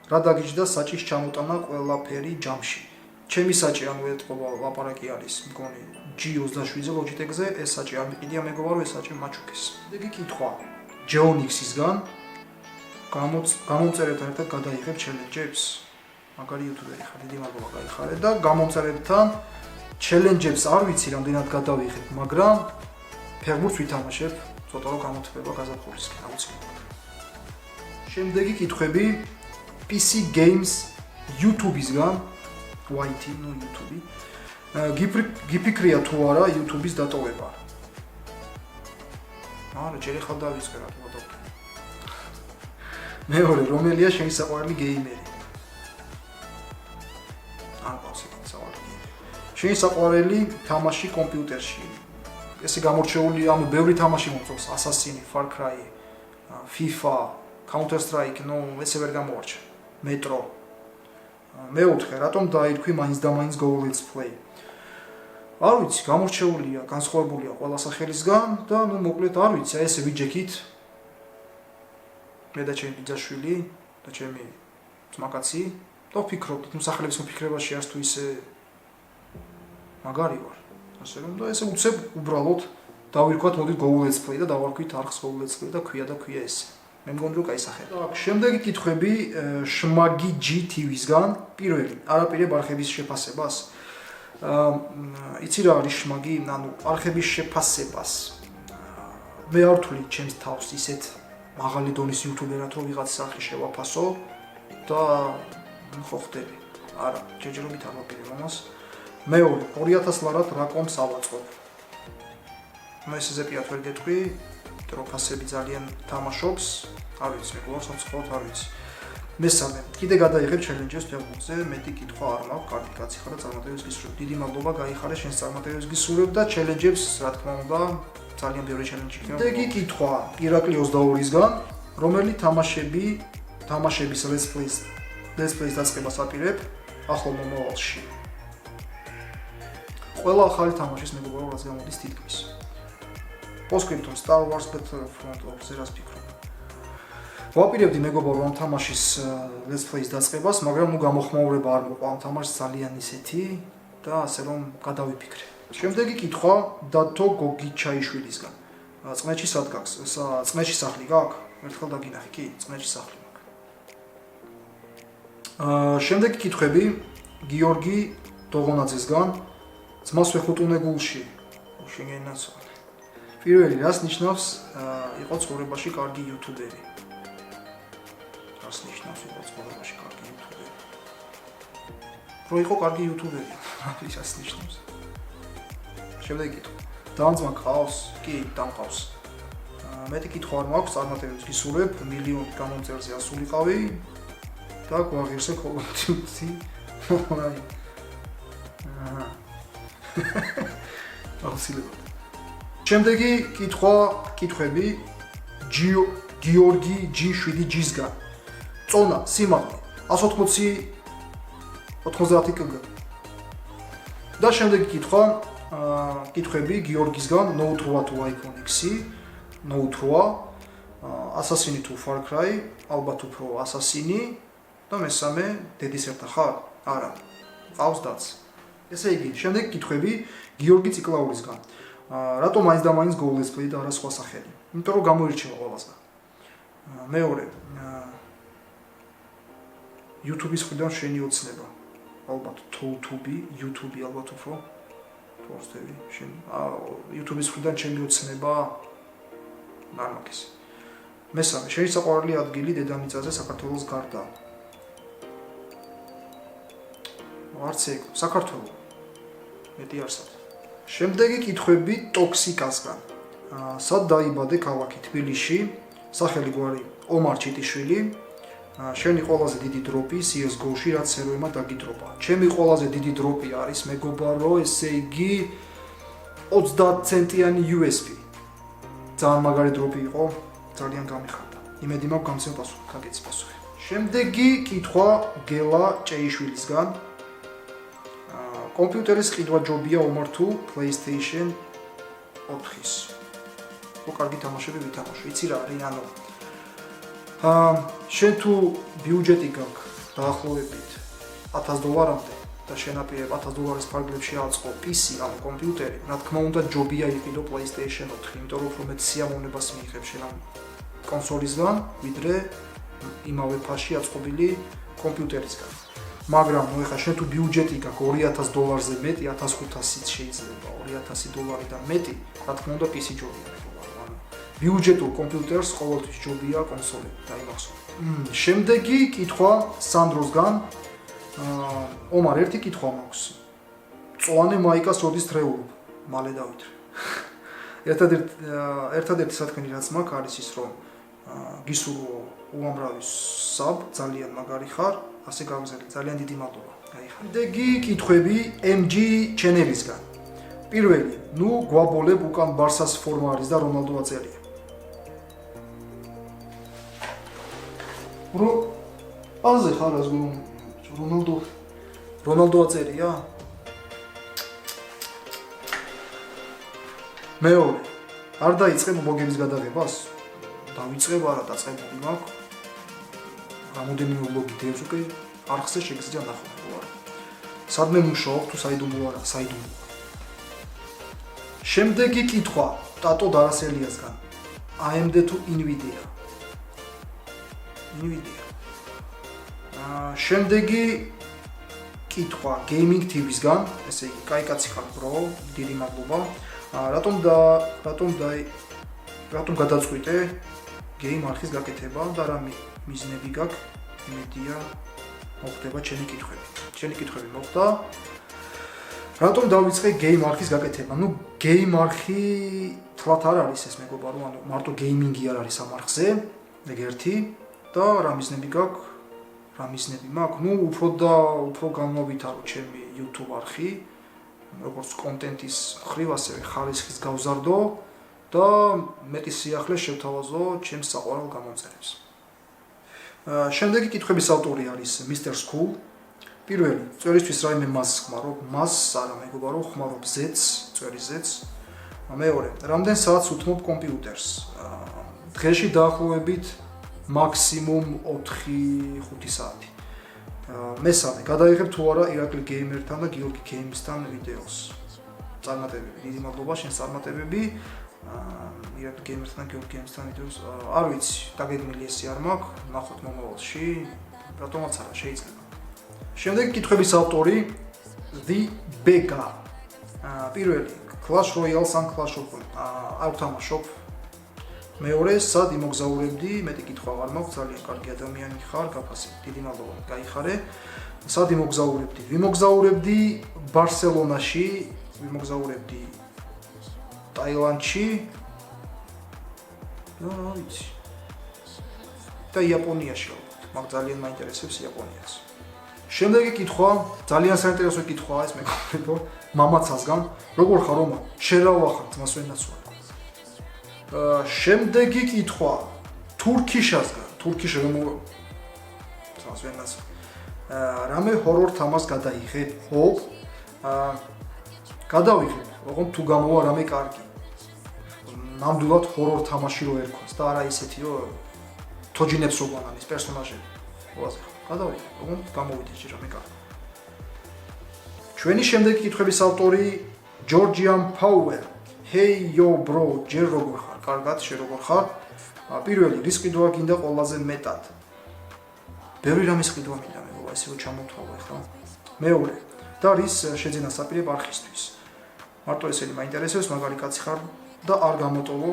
რა დაგიჯდა საჭის ჩამოტანა ყველაფერი ჯამში. ჩემი საჭი ანუ ეთყობა ლაპარაკი არის მგონი G27-ზე Logitech-ზე ეს საჭი არ მიყიდია მეგობარო ეს საჭი მაჩუქეს. დეგი კითხვა Geonix-ისგან გამომწერებთან ერთად გადაიღებ ჩელენჯებს? მაგარი იუთუბერი ხარ, დიდი მადლობა გაიხარე და გამომწერებთან ჩელენჯებს არ ვიცი რამდენად გადავიღებ, მაგრამ ფეხბურთს ვითამაშებ, ცოტა რომ გამოთვლება გაზაფხულისკენ აუცილებლად. შემდეგი კითხვები PC Games YouTube-ისგან YT, no YouTube. გიფიქრია თუ არა YouTube-ის დატოვება? ჯერ ახალ დავიწყე რა თქმა უნდა. მეორე, რომელია შენი საყვარელი გეიმერი? ყავს საყვარელი. შენი საყვარელი თამაში კომპიუტერში. ესე გამორჩეული, ანუ ბევრი თამაში მომწონს, Assassin, Far Cry, FIFA, Counter Strike, no, ესე ვერ გამოვარჩა. Metro. მეოთხე, რატომ დაირქვი მაინც და მაინც Go Let's Play? არ ვიცი, გამორჩეულია, განსხვავებულია ყველა სახელისგან და ნუ მოკლედ არ ვიცი, აი ესე ვიჯექით. მე და ჩემი ბიძაშვილი და ჩემი ძმაკაცი და ვფიქრობთ, ნუ სახელების მოფიქრებაში არც თუ ისე მაგარი ვარ. ასე რომ და ესე უცებ უბრალოდ დავირქვათ მოდი Go Let's Play და დავარქვით არხს Go Let's Play და ქვია ესე. მე მგონი რომ კაი სახეა. შემდეგი კითხვები Shmagi GTV-სგან. პირველი, არაპირებ არხების შეფასებას. იცი რა არის Shmagi, ანუ არხების შეფასებას. მე არ ვთვლი ჩემს თავს ისეთ მაღალი დონის იუთუბერად რომ ვიღაცის არხი შევაფასო და ხო ხდები. არა, ჯერჯერობით არ ვაპირებ ამას. მეორე, 2000 ლარად რა კომს ავაწყობ. მე ესეზე პირად ვერ გეტყვი. დროფასები ძალიან თამაშობს, არ ვიცი, მეგობარს აწყობთ, არ ვიცი. მესამე, კიდე გადაიღებ ჩელენჯებს ფეხბურთზე, მეტი კითხვა არ მაქვს, კარგი კაცი ხარ და წარმატებებს გისურვებ. დიდი მადლობა, გაიხარე შენს წარმატებებს გისურვებ და ჩელენჯებს, რა თქმა უნდა, ძალიან ბევრი ჩელენჯი იქნება. დეგი კითხვა ირაკლი 22-ისგან, რომელი თამაშების Let's Play-ს დაწყებას აპირებ ახლო მომავალში. ყველა ახალი თამაშის მეგობარო რაც გამოდის თითქმის. Postscriptum Star Wars Battlefront ზე რას ფიქრობ? ვაპირებდი მეგობარო ამ თამაშის Let's Play-ს დაწყებას, მაგრამ ნუ გამოხმაურება არ მოყვა ამ თამაშს ძალიან ისეთი და ასე რომ გადავიფიქრე. შემდეგი კითხვა დათო გოგიჩაიშვილისგან. წმეჩი სად გაქვს? წმეჩი სახლი გაქვს? ერთხელ დაგინახე, კი, წმეჩი სახლი მაქვს. შემდეგი კითხვები გიორგი დოღონაძესგან. ძმას ვეხუტუნე გულში. შეგენაცო. პირველი, რას ნიშნავს იყო ცხოვრებაში კარგი იუთუბერი? რას ნიშნავს იყო ცხოვრებაში კარგი იუთუბერი? რო იყო კარგი იუთუბერი, რას ნიშნავს? შემდეგი კითხვა. დაანძმა ყავს? კი, დამყავს. მეტი კითხვა არ მაქვს, წარმატებებს გისურვებ, მილიონი გამომწერზე ასულიყავი და გვაღირსე Call of Duty Online. აუცილებლად. შემდეგი კითხვები გიორგი G7G-სგან. წონა, სიმაღლე 180 კგ. და შემდეგი კითხვები გიორგისგან Note 8 თუ iPhone X, Note 8, Assassin თუ Far Cry, ალბათ უფრო Assassin და მესამე დედის ერთა ხარ? არა. ყავს დაც. ესე იგი, შემდეგი კითხვები გიორგი ციკლაურისგან. რატომ მაინც და მაინც Go Let's Play და არა სხვა სახელი? იმიტომ რომ გამოირჩევა ყველასგან. მეორე, YouTube-ის მხრიდან შენი ოცნება. ალბათ YouTube ალბათ უფრო პოსტები შენ YouTube-ის მხრიდან ჩემი ოცნება არ მაქვს. მესამე, შენი საყვარელი ადგილი დედამიწაზე საქართველოს გარდა. არც ეგ, საქართველო. მეტი არსად. შემდეგი კითხვები ტოქსიკასგან. სად დაიბადე ქალაქი თბილისში? სახელი გვარი ომარ ჩიტიშვილი. შენი ყველაზე დიდი დროპი CS:GO-ში რაც სერვერმა დაგიდროპა. ჩემი ყველაზე დიდი დროპი არის მეგობარო, ესე იგი 30 ცენტიანი USP. ძალიან მაგარი დროპი იყო, ძალიან გამიხარდა. იმედი მაქვს გამცემ პასუხი, გაგეცი პასუხი. შემდეგი კითხვა გელა ჭეიშვილისგან. კომპიუტერის ყიდვა ჯობია ომარ თუ PlayStation 4-ის? ხო, კარგი თამაშები ვითამაშო. იცი რა არის, ანუ შენ თუ ბიუჯეტი გაქვს დაახლოებით $1000-მდე და შენაპირებ $1000 ფარგლებში აწყო PC ან კომპიუტერი, რა თქმა უნდა ჯობია იყიდო PlayStation 4, იმიტომ რომ უფრო მეტ სიამოვნებას მიიღებ შენ ამ კონსოლისგან, ვიდრე იმავე ფასში აწყობილი კომპიუტერისგან. მაგრამ ნუ ეხლა შენ თუ ბიუჯეტი გაქვს $2000-ზე მეტი, 1500-იც შეიძლება, $2000-დან მეტი, რა თქმა უნდა PC ჯობია. ბიუჯეტურ კომპიუტერს ყოველთვის ჯობია კონსოლი დაიმახსოვრე. შემდეგი კითხვა სანდროსგან. ომარ, ერთი კითხვა მაქვს. წვანე მაიკას როდის თრეულობ? მალე დავითრე. ერთადერთი სათქმელი რაც მაქვს არის ის, რომ გისურვო უამრავი sub, ძალიან მაგარი ხარ, ასე გავიზარდე, ძალიან დიდი მადლობა. გაიხარ. შემდეგი კითხვები MG ჩენელისგან. პირველი, ნუ გვაბოლებ უკან ბარსას ფორმა არის და რონალდო აწერია. აზე ხარ ასე რონალდო აწერია? მეორე, არ დაიწყე მოგების გადაღებას? დავიწყებ არა, დაწყებული მაქვს. რამოდენიმე ვლოგი დევს უკვე არხზე შეგიძლია ნახო, არა. სადმე მუშაობ თუ საიდუმლო არა, საიდუმლო. შემდეგი კითხვა ტატო დარასელიასგან. AMD თუ Nvidia? Nvidia. შემდეგი კითხვა Gaming TV-სგან, ესე იგი, კაი კაცი ხარ bro, დიდი მადლობა. რატომ გადაწყვიტე Game არხის გაკეთება და რა მიზნები გაქვს? იმედია მოხდება ჩემი კითხვები. ჩემი კითხვები მოხდა. რატომ დავიწყე Game არხის გაკეთება? ნუ Game არხი თლათ არ არის ეს მეგობარო, ანუ მარტო გეიმინგი არ არის ამ არხზე, ეგ ერთი და რა მიზნები გაქვს? რა მიზნები მაქვს? ნუ უფრო განმოვითარო ჩემი YouTube არხი, როგორც კონტენტის მხრივ, ასევე ხარისხის გავზარდო და მეტი სიახლე შევთავაზო ჩემს საყვარელ გამომწერებს. შემდეგი კითხვების ავტორი არის Mr. School. პირველი, წერისთვის რაიმე მასს ხმარობ? მასს არა მეგობარო, ხმარობ Zets, წერის Zets. მეორე, რამდენ საათს უთმობ კომპიუტერს? დღეში დაახლოებით მაქსიმუმ 4-5 საათი. მესამე, გადაიღებ თუ არა ირაკლი გეიმერთან და გიორგი გეიმსთან ვიდეოს. წარმატებები, დიდი მადლობა შენ წარმატებები. ირაკლი გეიმერთან და გიორგი გეიმსთან ვიდეოს. არ ვიცი, დაგეგმილი ესე არ მაქვს, ნახოთ მომავალში, რატომაც არა, შეიძლება. შემდეგი კითხვების ავტორი The Bega. პირველი, Clash Royale ან Clash of Clans. არ ვთამაშობ. მეორე, სად იმოგზაურებდი? მეტი კითხვა არ მაქვს, ძალიან კარგი ადამიანი ხარ, გაფასე. დიდი მადლობა, გაიხარე. სად იმოგზაურებდი? ვიმოგზაურებდი ბარსელონაში, ვიმოგზაურებდი ტაილანდში და რა ვიცი. და იაპონიაში ალბათ, მაგ ძალიან მაინტერესებს იაპონიაც. შემდეგი კითხვა, ძალიან საინტერესო კითხვაა ეს მეგობრებო, მამაცასგან, როგორ ხარ რომა? შენ რა ვახარ ძმას ვენაცვალე. შემდეგი კითხვა, თურქიშასგან, თურქიში რომ ძმას ვენაცვალე. რამე ჰორორ თამას გადაიღე? ხო? გადავიღე, ოღონდ თუ გამოვა რამე კარგი. ნამდვილად ჰორორ თამაში რო ერქვას და არა ისეთი რომ თოჯინებს რო გვანანის პერსონაჟები. ყველაზე გადავიღე, ოღონდ გამოვიდა ჯერამე კარგი. ჩვენი შემდეგი კითხვების ავტორი ჯორჯიან პაუელ. Hey yo bro, ჯერ როგორ ხარ? კარგად, შენ როგორ ხარ? პირველი, რის ყიდვა გინდა ყველაზე მეტად? ბევრი რამის ყიდვა მინდა მეგობრებო, ისე რომ ჩამოთვალო ახლა. მეორე, და რის შეძენა საპირე არხისთვის. მარტო ესენი მაინტერესებს, მაგარი კაცი ხარ და არ გამოტოვო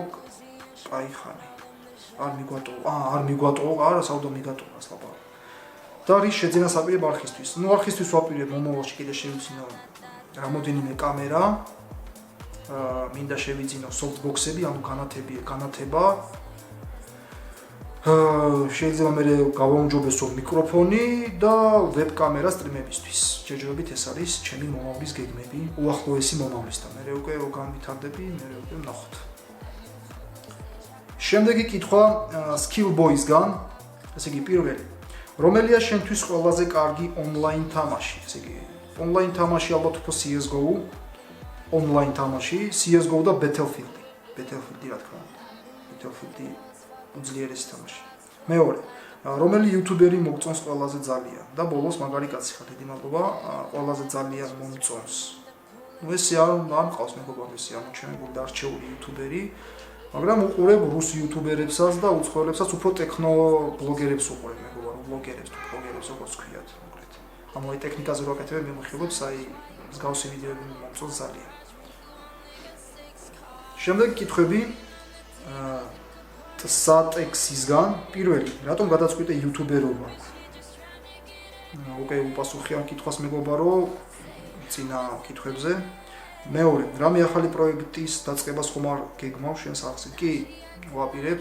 კაიხანი. არ მიგვატოვო, არა, საუდო მიგატოვა სლაპა. და რის შეძენა საპირე არხისთვის. ნუ არხისთვის ვაპირებ მომავალში კიდე შევიძინო რამოდენიმე კამერა. მინდა შევიძინო softbox-ები, ანუ განათება. შეიძლება მე გავაუმჯობესო მიკროფონი და ვებკამერა სტრიმებისთვის. ჯერჯერობით ეს არის ჩემი მომავლის გეგმები, უახლოესი მომავლისთან. მე უკვე განვითარდები, მე უკვე ვნახოთ. შემდეგი კითხვა Skillboys-გან, ესე იგი პირველი. რომელია შენთვის ყველაზე კარგი ონლაინ თამაში? ესე იგი ონლაინ თამაში ალბათ უფრო CS:GO, ონლაინ თამაში, CS:GO და Battlefield. Battlefield რა თქმა უნდა. Battlefield უძლიერესი თამაში. მეორე, რომელი იუთუბერი მოგწონს ყველაზე ძალიან და ბოლოს მაგარი კაცი ხარ, დიდი მადლობა, ყველაზე ძალიან მომწონს. ნუ ესე არ მყავს მეგობრებო, ესე არ ჩემი გარდარჩეული იუთუბერი, მაგრამ უყურებ რუს იუთუბერებსაც და უცხოელებსაც უფრო ტექნო ბლოგერებს უყურებ მეგობრებო, ბლოგერებს, როგორც ქვიათ, მოკლედ. ანუ აი ტექნიკაზე რო აკეთებ, მე მიხილობს აი მსგავსი ვიდეოები მომწონს ძალიან. შემდეგი კითხვები სატექსისგან პირველი, რატომ გადაწყვიტე იუთუბერობა? უკვე უპასუხე ამ კითხვას მეგობარო წინა კითხვებზე. მეორე, რამე ახალი პროექტის დაწყებას ხომ არ გეგმავ შენს არხზე? კი, ვაპირებ,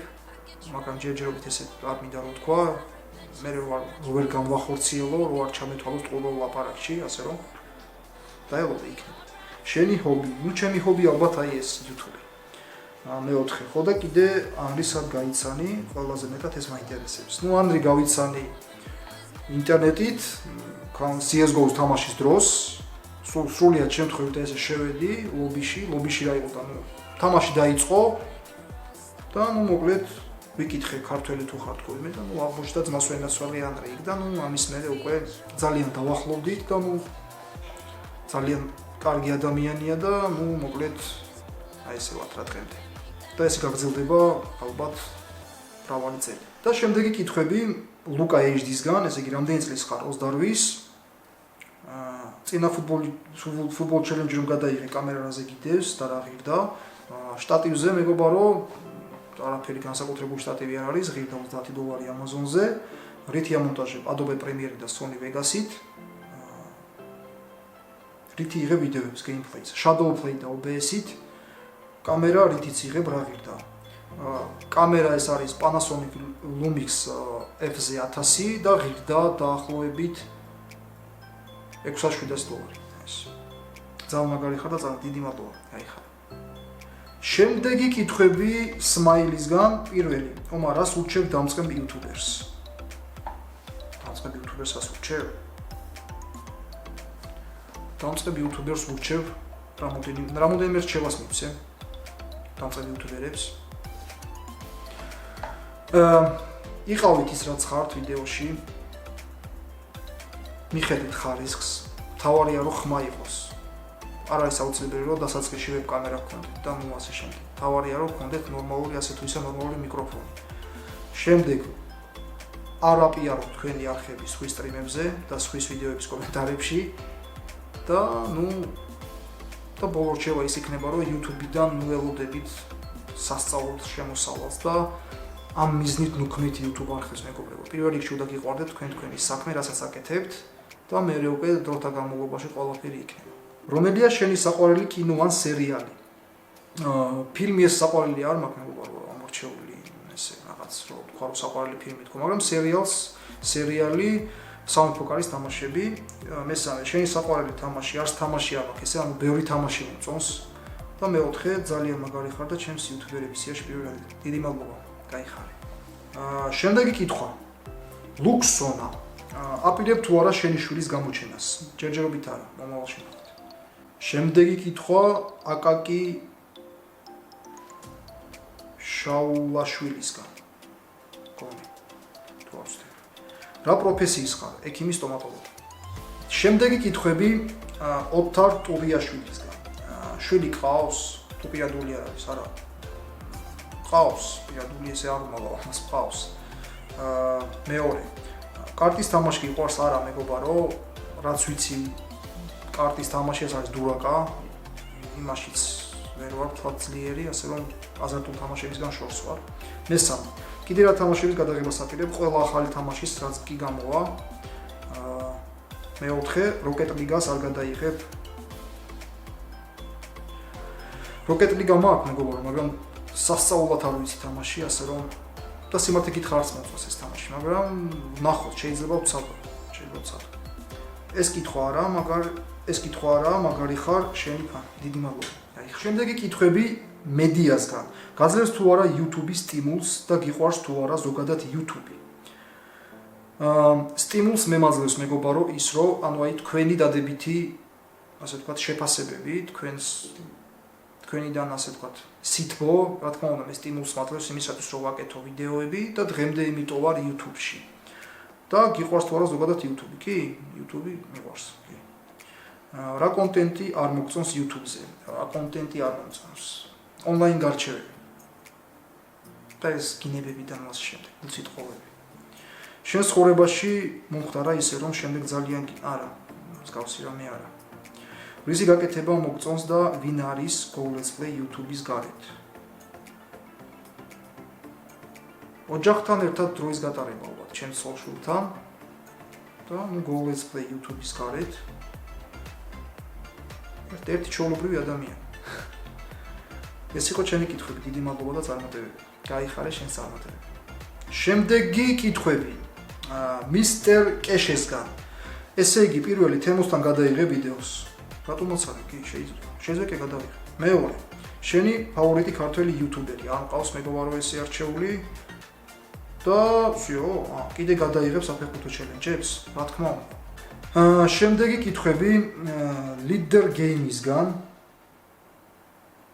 მაგრამ ჯერჯერობით ესე არ მინდა რომ თქვა, მე ვერ გამვახორციელო, რო არ ჩამეთვალოს ყოველ ლაპარაკში, ასე რომ დაელოდე იქნება. შენი ჰობი, ნუ ჩემი ჰობი ალბათ აი ეს YouTube. მეოთხე, ხო და კიდე ანგლისად გაიცანი, ყველაზე მეტად ეს მაინტერესებს. ნუ ანგლი გავიცანი ინტერნეტით, CS:GO-ს თამაშის დროს, სრულიად შემთხვევით ესე შევედი ლობიში რა იყო და ნუ თამაში დაიწყო და ნუ მოკლედ ვიკითხე ქართველი თუ ხარ თქვენ და ნუ აღმოჩნდა ძმას ვენაცვალე ანდრე იქ და ნუ ამის მერე უკვე ძალიან დავახლოვდით და ნუ ძალიან კარგი ადამიანია და ნუ მოკლედ აი ესე ვარ რა დღემდე. და ეს გაგრძელდება ალბათ მრავალი წელი. და შემდეგი კითხვები ლუკა HD-სგან, ესე იგი რამდენი წლის ხარ? 28-ის. წინა ფუტბოლ ჩელენჯი რომ გადაიღე კამერაზე გიდევს და რა ღირდა. შტატივზე მეგობარო, არაფერი განსაკუთრებული შტატივი არ არის, ღირდა $30 Amazon-ზე. რითი ამონტაჟებ Adobe Premiere და Sony Vegas-ით. რითი იღებ ვიდეოებს gameplay-ს, Shadowplay და OBS-ით. კამერა რითიც იღებ რა ღირდა. კამერა ეს არის Panasonic Lumix FZ1000 და ღირდა დაახლოებით $6,700. ეს. ძალიან მაგარი ხარ და ძალიან დიდი მადლობა. აი ხარ. შემდეგი კითხვები Smiley-სგან, პირველი. ომა რას ურჩევ დამწყებ იუთუბერს? დამწყებ იუთუბერსას ურჩევ? დამწყებ იუთუბერს ურჩევ რამოდენიმე რჩევას მიცე. დამწყებ იუთუბერებს. იყავით ის რაც ხართ ვიდეოში. მიხედეთ ხარისხს. თავარია რომ ხმა იყოს. არ არის აუცილებელი რომ დასაწყისში ვებკამერა გქონდეთ და ნუ ასე შემდეგ. თავარია რომ გქონდეთ ნორმალური ასე თუ ისე ნორმალური მიკროფონი. შემდეგ არ აპიაროთ თქვენი არხები სხვის სტრიმებზე და სხვის ვიდეოების კომენტარებში და ნუ და ბოლო რჩევა ის იქნება რომ YouTube-დან ნუ ელოდებით სასწაულს შემოსავალს და ამ მიზნით ნუ ქმნით YouTube არხებს მეგობრებო. პირველ რიგში უნდა გიყვარდეთ თქვენი საქმე, რასაც აკეთებთ და მერე უკვე დროთა განმავლობაში ყველაფერი იქნება. რომელია შენი საყვარელი კინო ან სერიალი? ფილმი ეს საყვარელი არ მაქვს მეგობრებო, ამორჩეული ესე რაღაც რო თქვა რომ საყვარელი ფილმი თქო, მაგრამ სერიალი სამეფო კარის თამაშები, მესამე შენი საყვარელი თამაში, არც თამაში არ მაქვს, ესე ანუ ბევრი თამაში მომწონს და მეოთხე ძალიან მაგარი ხარ და ჩემს იუთუბერების სიაში პირველი. დიდი მადლობა, გაიხარე. შემდეგი კითხვა. ლუქსონა. აპირებ თუ არა შენი შვილის გამოჩენას? ჯერჯერობით არა, მომავალში ნახოთ. შემდეგი კითხვა აკაკი შაულაშვილისგან. გონი. თუ არ ვცდები. რა პროფესიის ხარ? ექიმი, სტომატოლოგი. შემდეგი კითხვები ოთარ ტურიაშვილისგან. შვილი ყავს? თუ პირადული არ არის, არა. ყავს, პირადული ესე არ უმალავ, მას ყავს. მეორე. კარტის თამაში გიყვარს? არა, მეგობარო, რაც ვიცი, კარტის თამაში ეს არის დურაკა. იმაშიც ვერ ვარ თქვა ძლიერი, ასე რომ აზარტულ თამაშებისგან შორს ვარ. მესამე. კიდე რა თამაშების გადაღებას აპირებ? ყველა ახალი თამაშის რაც კი გამოვა. მეოთხე, როკეტ ლიგას არ გადაიღებ? როკეტ ლიგა მაქვს მეგობარო, მაგრამ სასწაულად არ ვიცი თამაში, ასე რომ და სიმართლე გითხრა არც მომწონს ეს თამაში, მაგრამ ნახოთ, შეიძლება ვცადო. ეს კითხვა არა, მაგარი ხარ, შენი ფანი. დიდი მადლობა. შემდეგი კითხვები მედიასგან. გაძლევს თუ არა YouTube-ის სტიმულს და გიყვარს თუ არა ზოგადად YouTube? სტიმულს მემაძლევს მეგობარო ის, რომ ანუ აი თქვენი დადებითი, ასე ვთქვათ, შეფასებები, თქვენიდან ასე ვთქვათ, სითბო, რა თქმა უნდა, მე სტიმულს მაძლევს იმისათვის, რომ ვაკეთო ვიდეოები და დღემდე იმიტომ ვარ YouTube-ში. და გიყვარს თუ არა ზოგადად YouTube? კი, YouTube მიყვარს. კი. რა კონტენტი არ მოგწონს YouTube-ზე? რა კონტენტი არ მომწონს? ონლაინ გარჩევები. და ეს გინებები და მას შემდეგ, უსიტყვოები. შენ ცხოვრებაში მომხდარა ისე, რომ შემდეგ ძალიან არა, მსგავსი რამე არა. რისი გაკეთება მოგწონს და ვინ არის Go Let's Play YouTube-ის გარეთ? ოჯახთან ერთად დროის გატარება ალბათ, ჩემს სოციალთან და Go Let's Play YouTube-ის გარეთ. ერთი ჩვეულებრივი ადამიანი. ეს იყო ჩემი კითხვები, დიდი მადლობა და წარმატებები. გაიხარე შენს წარმატებები. შემდეგი კითხვები. მისტერ კეშესგან. ესე იგი, პირველი თემოსთან გადაიღე ვიდეოს. რატომ მოცადე? კი, შეიძლება. შეიძლება კი გადავიღე. მეორე. შენი ფავორიტი ქართველი იუთუბერი, ან ყავს მეგობარო ესე არჩეული? და всё, კიდე გადაიღებ საფეხბურთო ჩელენჯებს? რა თქმა უნდა. შემდეგი კითხვები Leader Game-ისგან.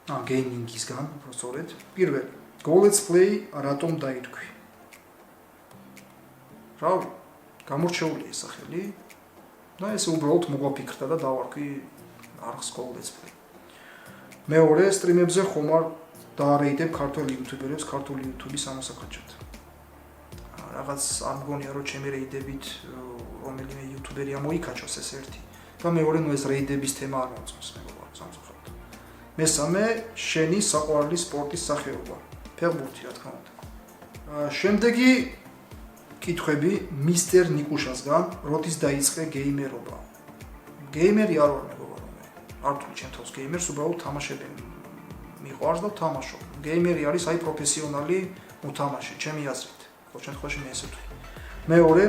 Gaming-ისგან, უბრალოდ. პირველი. Go Let's Play რატომ დაითქვი? რავი, გამორჩეული ეს სახელი. და ეს უბრალოდ მოგვაფიქრდა და დავარქვი არხს Go Let's Play. მეორე, სტრიმებზე ხომ არ დაარეიდებ ქართულ იუთუბერებს ქართული იუთუბის ამოსახაჭად. რაღაც არ მგონია რომ ჩემი რეიდებით რომელიმე იუთუბერი ამოიკაჭოს ეს ერთი. და მეორე, ნუ ეს რეიდების თემა არ მომწონს მეგობარო, სამწუხაროდ. მესამე, შენი საყვარელი სპორტის სახეობა? ფეხბურთი, რა თქმა უნდა. შემდეგი კითხვები მისტერ ნიკუშასგან, როდის დაიწყე გეიმერობა? გეიმერი არ ვარ მეგობარო მე. არ ვთვლი ჩემ თავს გეიმერს, უბრალოდ თამაშები მიყვარს და ვთამაშობ. გეიმერი არის აი პროფესიონალი უთამაში, ჩემი აზრით. ყოველ შემთხვევაში მე ესე ვთვლი. მეორე,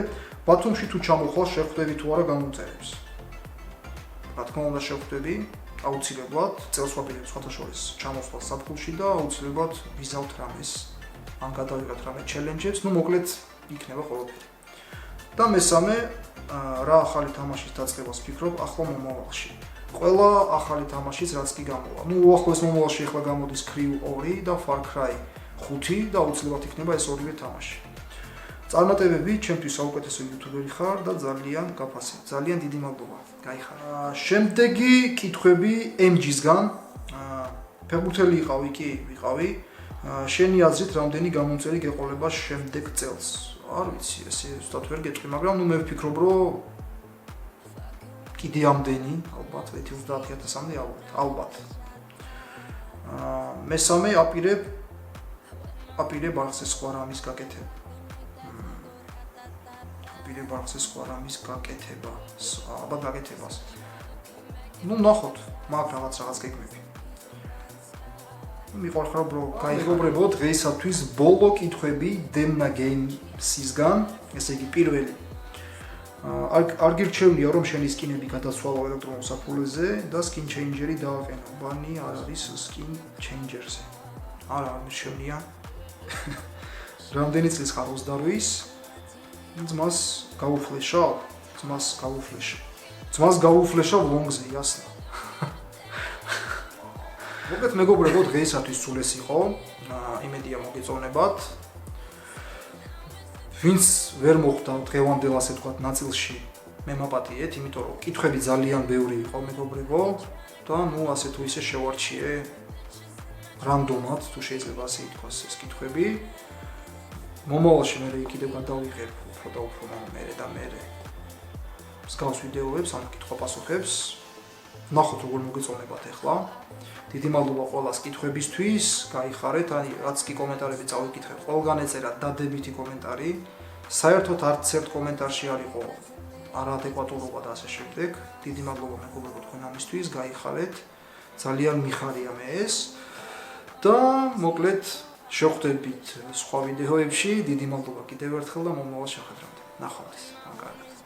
ბათუმში თუ ჩამოხვალ, შეხვდები თუ არა გამომწერებს? რა თქმა უნდა შეხვდები, აუცილებლად წელს ვაპირებ სხვათა შორის ჩამოსვლა საფულში და აუცილებლად ვიზავთ რამეს, ან გადავიღოთ რამე ჩელენჯებს, ნუ მოკლედ იქნება ყველაფერი. და მესამე, რა ახალი თამაშის დაწყებას ფიქრობ ახლა მომავალში? ყველა ახალი თამაშის რაც კი გამოვა. ნუ უახლოეს მომავალში ახლა გამოდის Crew 2 და Far Cry 5 და აუცილებლად იქნება ეს ორივე თამაში. წარმატებები, ჩემთვის საუკეთესო იუთუბერი ხარ და ძალიან გაფასე. ძალიან დიდი მადლობა. გაიხარე. შემდეგი კითხვები MG-სგან. ფეხბურთელი იყავი კი, ვიყავი. შენი აზრით რამდენი გამომწერი გეყოლება შემდეგ წელს? არ ვიცი, ესე ზუსტად ვერ გეტყვი, მაგრამ ნუ მე ვფიქრობ, რომ კიდე ამდენი, ალბათ 30,000-მდე ალბათ. მესამე, აპირებ არხზე სხვა რამის გაკეთება. ალბათ გაკეთებას. ნუ ნახოთ, მაგ რაღაც გეგმები. მიყვარხარ ბრო, გაიგობრებო, დღეისათვის ბოლო კითხვები Demna Games-ისგან, ესე იგი პირველი. არ გირჩევნია რომ შენი სკინები გადაცვალო ელექტრონულ საფულეზე და skin changer-ი დააყენო. ბანი არ არის skin changer-ზე. არა, არ მირჩევნია. რამდენი წლის ხარ 28-ის? ძმას გაუფლეშავ, ძმას გაუფლეშავ ლონგზე, ясно. მოგეთ მეგობრებო, დღეისათვის სულ ეს იყო. იმედია მოგეწონებათ. ვინც ვერ მოხვდა დღევანდელ ასე თქვა ნაწილში, მე მაპატიეთ, იმიტომ რომ კითხვები ძალიან ბევრი იყო მეგობრებო და ნუ ასე თუ ისე შევარჩიე რანდომად, თუ შეიძლება ასე ითქვას ეს კითხვები. მომავალში მე კიდევ გადავიღებ უფრო და უფრო მე მსგავს ვიდეოებს ამ კითხვა-პასუხებს. ნახოთ როგორ მოგეწონებათ ახლა. დიდი მადლობა ყველას კითხვებისთვის, გაიხარეთ, რაც კი კომენტარები წავიკითხეთ, ყველგან ეწერათ დადებითი კომენტარი. საერთოდ არც ერთ კომენტარში არ იყო არაადეკვატურობა და ასე შემდეგ. დიდი მადლობა მეგობრებო თქვენ ამისთვის, გაიხარეთ. ძალიან მიხარია მე ეს. და მოკლედ შევხვდებით სხვა ვიდეოებში. დიდი მადლობა კიდევ ერთხელ და მომავალ შეხვედრამდე. ნახვამდის. კარგად.